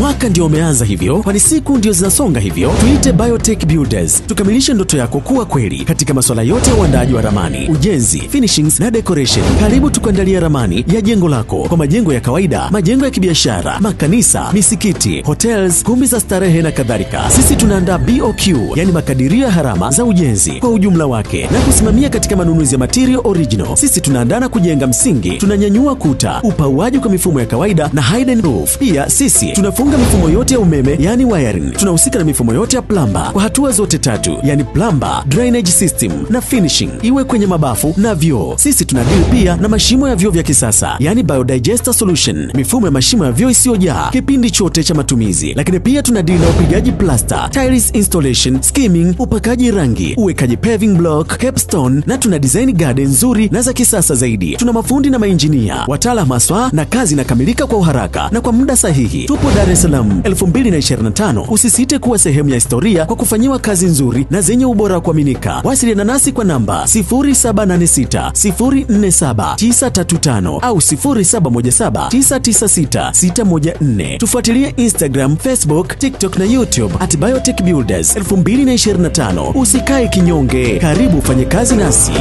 Mwaka ndio umeanza hivyo, kwani siku ndio zinasonga hivyo. Tuite Biotech Builders, tukamilishe ndoto yako kuwa kweli katika masuala yote ya uandaji wa ramani, ujenzi, finishings na decoration. Karibu tukuandalia ramani ya jengo lako kwa majengo ya kawaida, majengo ya kibiashara, makanisa, misikiti, hotels, kumbi za starehe na kadhalika. Sisi tunaandaa BOQ, yani makadirio ya harama za ujenzi kwa ujumla wake, na kusimamia katika manunuzi ya material original. Sisi tunaandaa na kujenga msingi, tunanyanyua kuta, upauaji kwa mifumo ya kawaida na hidden roof. Pia sisi tunafunga mifumo yote ya umeme, yani wiring. Tunahusika na mifumo yote ya plumber kwa hatua zote tatu, yani plumber, drainage system na finishing, iwe kwenye mabafu na vyoo. Sisi tunadeal pia na mashimo ya vyoo vya kisasa, yani biodigester solution, mifumo ya mashimo ya vyoo isiyojaa kipindi chote cha matumizi. Lakini pia tunadeal na upigaji plaster, tiles installation, skimming, upakaji rangi, uwekaji paving block, capstone, na tuna design garden nzuri na za kisasa zaidi. Tuna mafundi na mainjinia, wataalamu haswa, na kazi inakamilika kwa uharaka na kwa muda sahihi. Tupo Dar es Salaam 2025. Usisite kuwa sehemu ya historia kwa kufanyiwa kazi nzuri na zenye ubora wa kuaminika. Wasiliana nasi kwa namba 0786047935 au 0717996614. Tufuatilie Instagram, Facebook, TikTok na YouTube @Biotech Builders 2025. Usikae kinyonge, karibu ufanye kazi nasi.